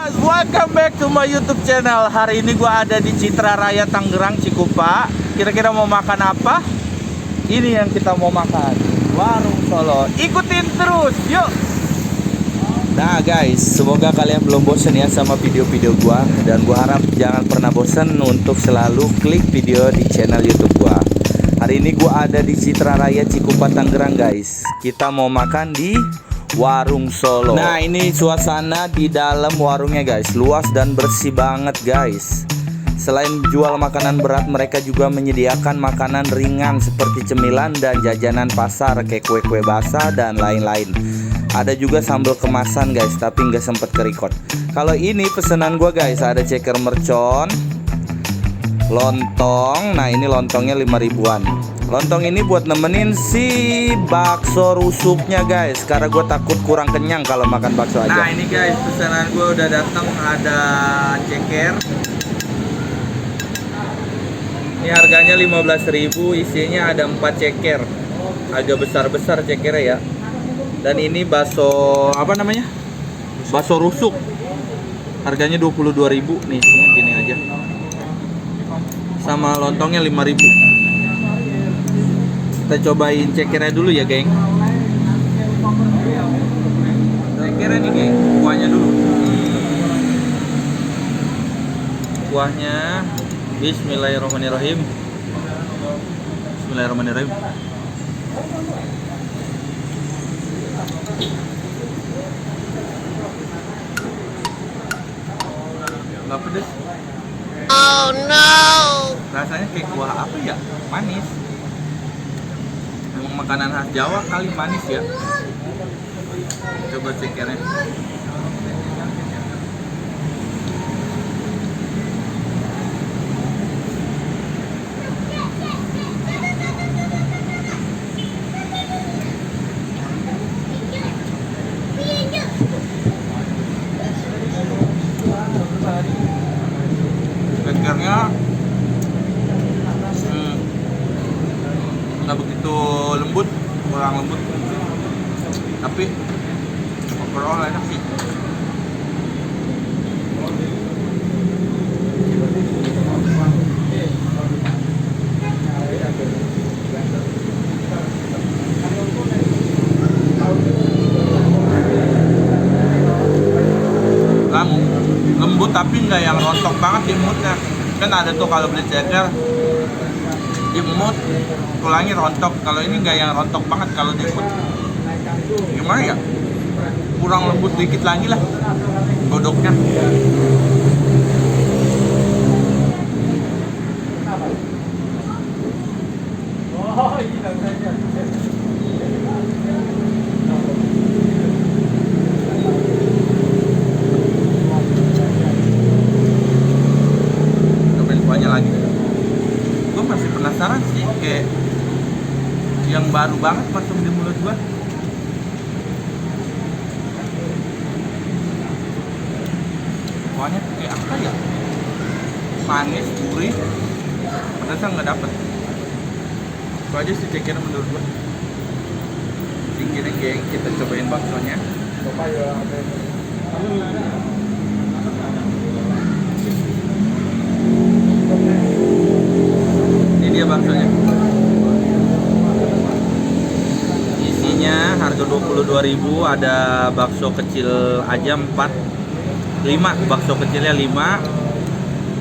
Welcome back to my YouTube channel. Hari ini gua ada di Citra Raya Tangerang Cikupa. Kira-kira mau makan apa? Ini yang kita mau makan, warung Solo. Ikutin terus, yuk. Nah guys, semoga kalian belum bosan ya sama video-video gua. Dan gua harap jangan pernah bosan untuk selalu klik video di channel YouTube gua. Hari ini gua ada di Citra Raya Cikupa Tangerang guys. Kita mau makan di warung Solo. Nah ini suasana di dalam warungnya guys, luas dan bersih banget guys. Selain jual makanan berat, mereka juga menyediakan makanan ringan seperti cemilan dan jajanan pasar kayak kue-kue basah dan lain-lain. Ada juga sambal kemasan guys, tapi nggak sempet ke-record. Kalau ini pesanan gua guys, ada ceker mercon, lontong. Nah ini lontongnya 5 ribuan. Lontong ini buat nemenin si bakso rusuknya guys, karena gue takut kurang kenyang kalau makan bakso aja. Nah ini guys, pesanan gue udah datang. Ada ceker. Ini harganya 15.000, isinya ada 4 ceker. Agak besar-besar cekernya ya. Dan ini bakso apa namanya? Bakso rusuk. Harganya 22.000 nih, gini aja. Sama lontongnya 5.000. Kita cobain cekernya dulu ya geng. Cekernya nih geng, kuahnya dulu. Kuahnya. Bismillahirrahmanirrahim. Bismillahirrahmanirrahim. Nggak pedes. Oh no. Rasanya kayak kuah apa ya? Manis. Memang makanan khas Jawa kali, manis ya. Coba cekernya. Cekernya nggak begitu lembut, kurang lembut, tapi overall enak sih. Lembut tapi nggak yang rontok banget di mulutnya. Kan ada tuh kalau beli ceker di mulut tulangnya rontok, kalau ini nggak yang rontok banget kalau di mulut. Gimana ya, kurang lembut dikit lagi lah godoknya. Cobain kuahnya lagi. Gue masih penasaran sih, kayak yang baru banget masuk di mulut gue. Kuahnya kayak apa ya? Manis, gurih, pedasnya nggak dapet. Itu aja sih ceker menurut gue. Tingginya geng, kita cobain baksonya. Ini dia baksonya. Isinya harga 22.000, ada bakso kecil aja 5 bakso kecilnya 5,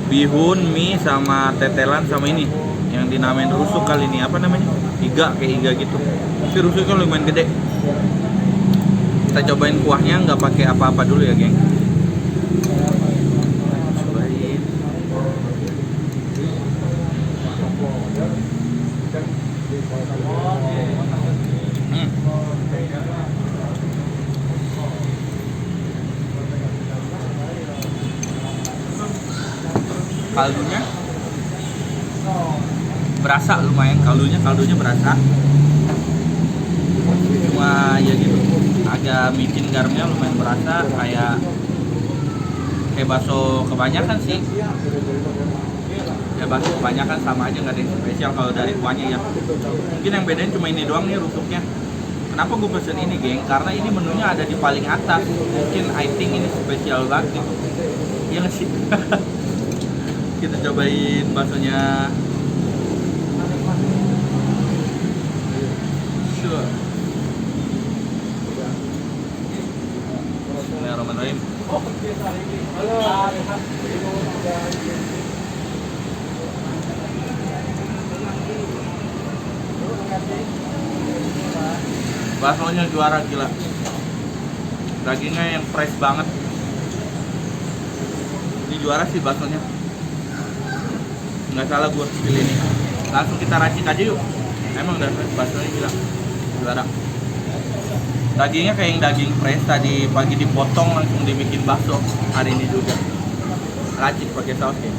bihun, mie, sama tetelan, sama ini yang dinamain rusuk kali ini, apa namanya? Iga, kayak iga gitu. Tapi rusuknya lumayan gede. Kita cobain kuahnya, nggak pakai apa-apa dulu ya geng. Cobain. Kaldunya berasa lumayan, kaldunya berasa. Cuma ya gitu, agak micin garamnya lumayan berasa, kayak bakso kebanyakan sih. Ya bakso kebanyakan sama aja, nggak ada yang spesial kalau dari kuahnya ya. Mungkin yang bedain cuma ini doang nih rusuknya. Kenapa gue pesen ini, geng? Karena ini menunya ada di paling atas. Mungkin I think ini spesial banget nih. Iya nggak sih? Kita cobain baksonya. Sure. Bismillahirrahmanirrahim. Baksonya juara, gila. Dagingnya yang fresh banget. Ini juara sih baksonya. Nggak salah gue pilih ini. Langsung kita racik aja yuk. Emang udah fresh, baksonya gila. Juara. Dagingnya kayak yang daging fresh, tadi pagi dipotong langsung dibikin bakso. Hari ini juga racik pakai saus ya.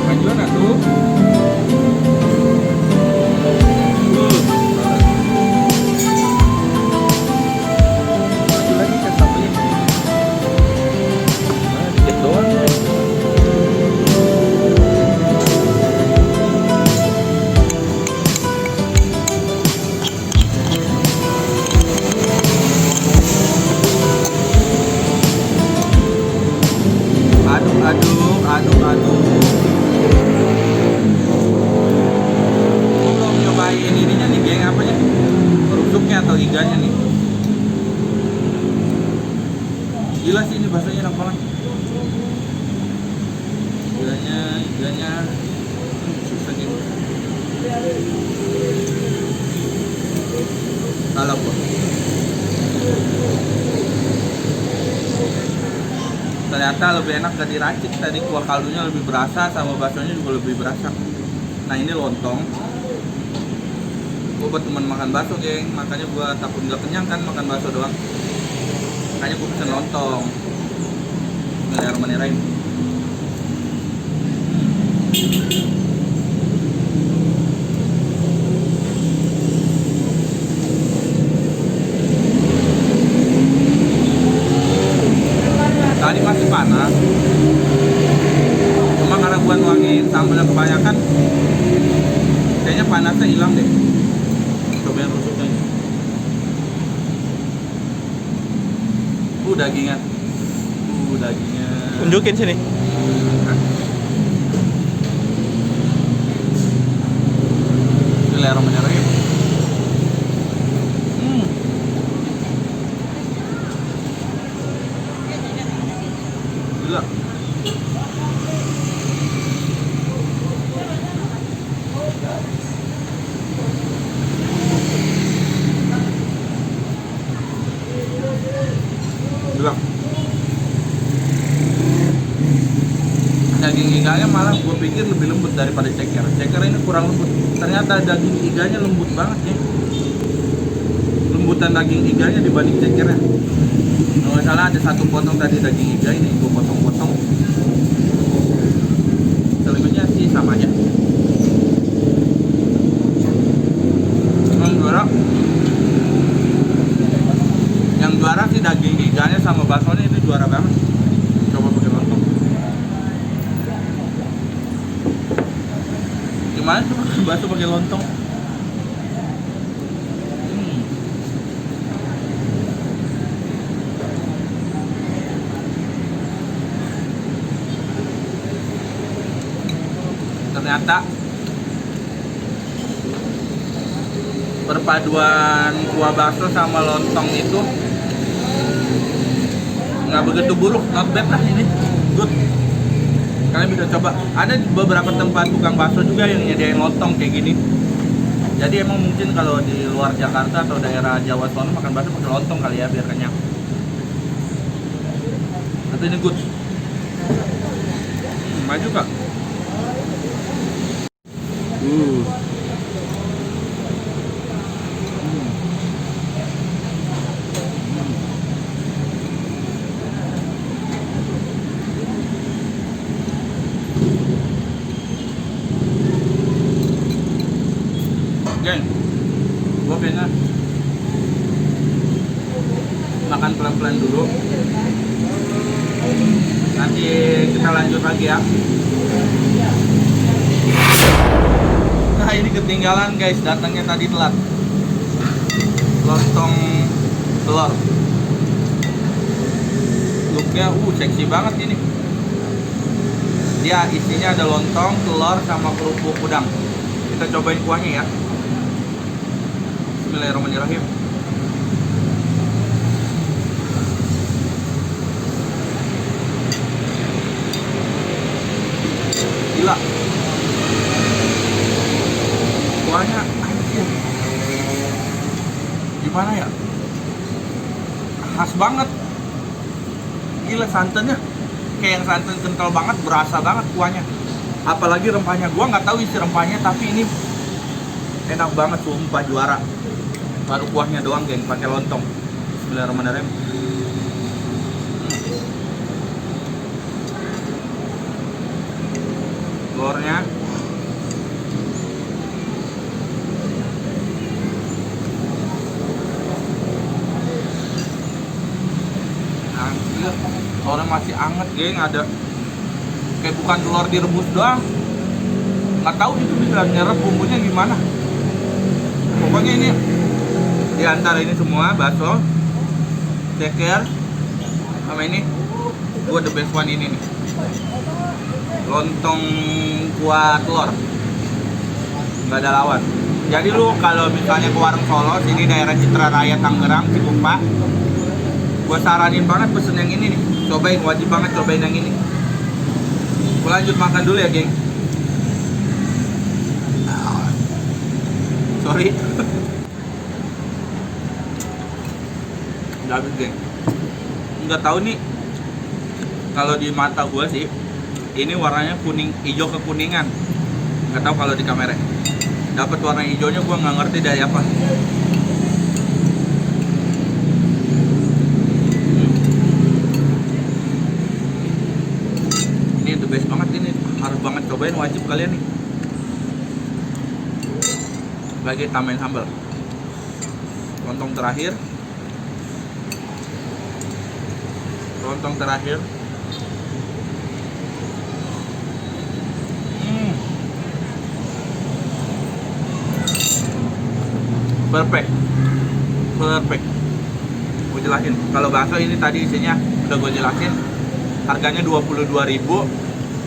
Majuan atuh. Maju lagi kan sambalnya. Dikit doang. Aduk. Gua belum nyobain ininya nih, geng, apanya? Rusuknya atau iganya nih. Gila sih ini baksonya enak banget. Iganya susah gitu. Salah gua. Ternyata lebih enak gak diracik, tadi kuah kaldunya lebih berasa, sama baksonya juga lebih berasa. Nah ini lontong. Gue buat temen makan bakso, geng, makanya gue takut gak kenyang kan makan bakso doang. Makanya gue pesen lontong. Bismillahirrahmanirrahim. Tadi masih panas, cuma karena gua nuangin sambalnya kebanyakan, kayaknya panasnya hilang deh. Cobain rusuknya ini. Dagingnya. Dagingnya. Tunjukin sini. Bismillahirrahmanirrahim. Gila. Gila. Daging iganya malah gue pikir lebih lembut daripada ceker. Ceker ini kurang lembut. Ternyata daging iganya lembut banget ya. Lembutan daging iganya dibanding cekernya. Kalau nggak salah ada satu potong tadi daging iga ini gue potong-potong. Selebihnya sih sama aja. Yang juara sih daging iganya sama baksonya itu juara banget. Coba pakai lontong. Gimana tuh makan bakso pakai lontong? Ternyata perpaduan kuah bakso sama lontong itu nggak begitu buruk, not bad lah ini, good. Kalian bisa coba. Ada beberapa tempat tukang bakso juga yang nyediain lontong kayak gini. Jadi emang mungkin kalau di luar Jakarta atau daerah Jawa sana makan bakso pakai lontong kali ya biar kenyang. Tapi ini good. Maju kak. Geng, gue kayaknya makan pelan-pelan dulu. Nanti kita lanjut lagi ya. Nah ini ketinggalan guys, datangnya tadi telat. Lontong telur. Looknya seksi banget ini. Dia isinya ada lontong, telur, sama kerupuk udang. Kita cobain kuahnya ya. Bismillahirrahmanirrahim. Gila. Kuahnya anjir. Gimana ya? Khas banget. Gila santannya. Kayak yang santan kental banget, berasa banget kuahnya. Apalagi rempahnya. Gua nggak tahu isi rempahnya, tapi ini enak banget, sumpah juara. Baru kuahnya doang geng, pakai lontong. Bismillahirrahmanirrahim. Telurnya anjir, telurnya masih anget geng, ada kayak bukan telur direbus doang. Nggak tahu itu bisa nyerap bumbunya gimana. Pokoknya ini di antara ini semua, bakso, ceker, sama ini gua the best one ini nih, lontong kuah telur, nggak ada lawan. Jadi lu kalau misalnya ke warung Solo sini daerah Citra Raya Tangerang Cikupa, gua saranin banget pesen yang ini nih. Cobain, wajib banget cobain yang ini. Gua lanjut makan dulu ya geng. Sorry. Udah habis geng. Nggak tahu nih, kalau di mata gua sih ini warnanya kuning, hijau kekuningan. Nggak tahu kalau di kamera. Dapat warna hijaunya gua nggak ngerti dari apa. Ini the best banget ini, harus banget cobain, wajib kalian nih. Lagi tambahin sambal. Lontong terakhir. Lontong terakhir. Perfect. Perfect. Gue jelasin. Kalau bakso ini tadi isinya udah gue jelasin. Harganya 22.000.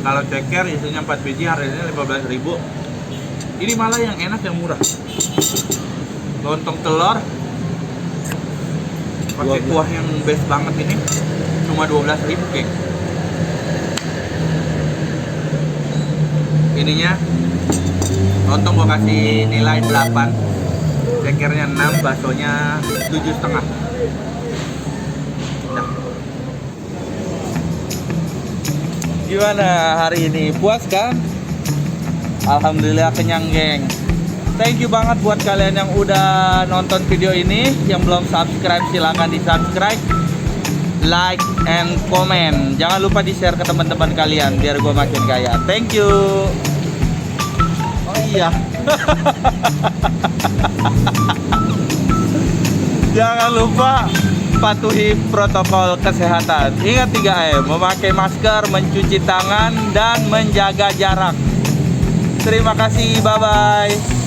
Kalau ceker isinya 4 biji, harganya 15.000. Ini malah yang enak, yang murah. Lontong telur pakai kuah yang best banget ini cuma 12.000 geng. Ininya lontong gua kasih nilai 8, cekernya 6, baksonya 7,5. Nah. Gimana hari ini? Puas kan? Alhamdulillah kenyang geng. Thank you banget buat kalian yang udah nonton video ini. Yang belum subscribe silahkan di subscribe, like, and comment. Jangan lupa di share ke teman-teman kalian biar gue makin kaya. Thank you. Oh iya. Jangan lupa patuhi protokol kesehatan. Ingat 3M, memakai masker, mencuci tangan, dan menjaga jarak. Terima kasih, bye-bye.